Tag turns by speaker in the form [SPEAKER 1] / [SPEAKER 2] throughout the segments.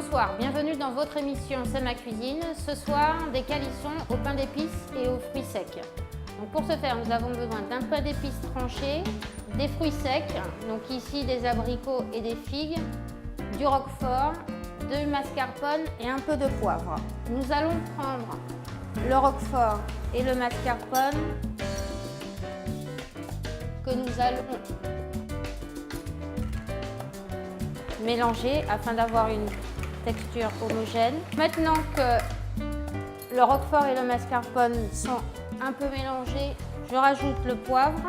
[SPEAKER 1] Bonsoir, bienvenue dans votre émission C'est ma cuisine. Ce soir, des calissons au pain d'épices et aux fruits secs. Donc pour ce faire, nous avons besoin d'un pain d'épices tranché, des fruits secs, donc ici des abricots et des figues, du roquefort, de mascarpone et un peu de poivre. Nous allons prendre le roquefort et le mascarpone que nous allons mélanger afin d'avoir une texture homogène. Maintenant que le roquefort et le mascarpone sont un peu mélangés, je rajoute le poivre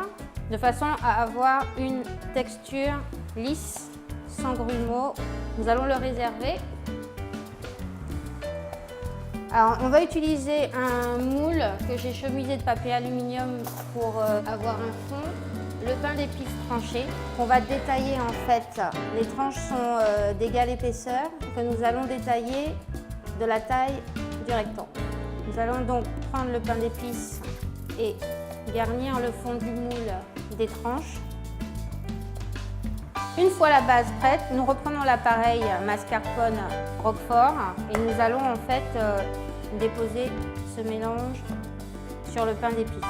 [SPEAKER 1] de façon à avoir une texture lisse, sans grumeaux. Nous allons le réserver. Alors, on va utiliser un moule que j'ai chemisé de papier aluminium pour avoir un fond. Le pain d'épices tranché, qu'on va détailler en fait. Les tranches sont d'égale épaisseur que nous allons détailler de la taille du rectangle. Nous allons donc prendre le pain d'épices et garnir le fond du moule des tranches. Une fois la base prête, nous reprenons l'appareil mascarpone roquefort et nous allons en fait déposer ce mélange sur le pain d'épices.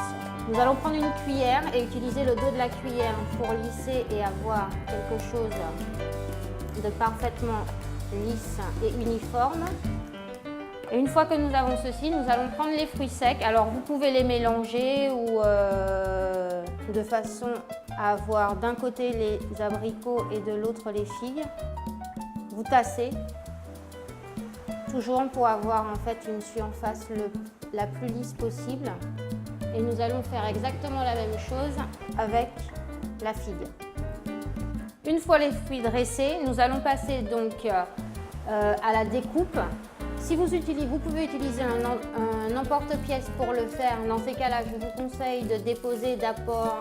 [SPEAKER 1] Nous allons prendre une cuillère et utiliser le dos de la cuillère pour lisser et avoir quelque chose de parfaitement lisse et uniforme. Et une fois que nous avons ceci, nous allons prendre les fruits secs. Alors vous pouvez les mélanger ou de façon à avoir d'un côté les abricots et de l'autre les figues. Vous tassez, toujours pour avoir en fait une surface la plus lisse possible. Et nous allons faire exactement la même chose avec la figue. Une fois les fruits dressés, nous allons passer donc à la découpe. Si vous pouvez utiliser un emporte-pièce pour le faire. Dans ces cas-là, je vous conseille de déposer d'abord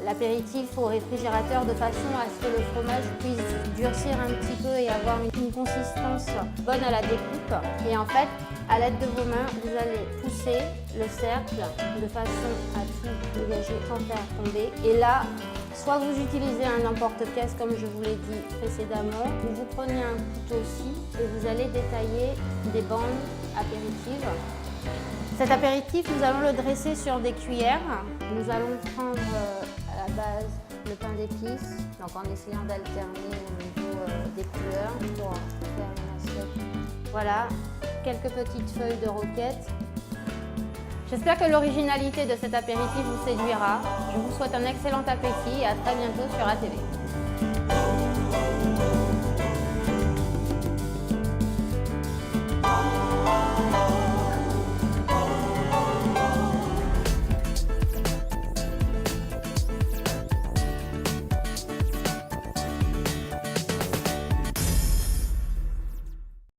[SPEAKER 1] l'apéritif au réfrigérateur de façon à ce que le fromage puisse durcir un petit peu et avoir une consistance bonne à la découpe. Et en fait, à l'aide de vos mains, vous allez pousser le cercle de façon à tout dégager sans faire tomber. Et là, soit vous utilisez un emporte-pièce comme je vous l'ai dit précédemment, ou vous prenez un couteau-ci et vous allez détailler des bandes apéritives. Cet apéritif, nous allons le dresser sur des cuillères. Nous allons prendre à la base le pain d'épices, donc en essayant d'alterner au niveau des couleurs pour faire une assiette. Voilà, quelques petites feuilles de roquette. J'espère que l'originalité de cet apéritif vous séduira. Je vous souhaite un excellent appétit et à très bientôt sur ATV.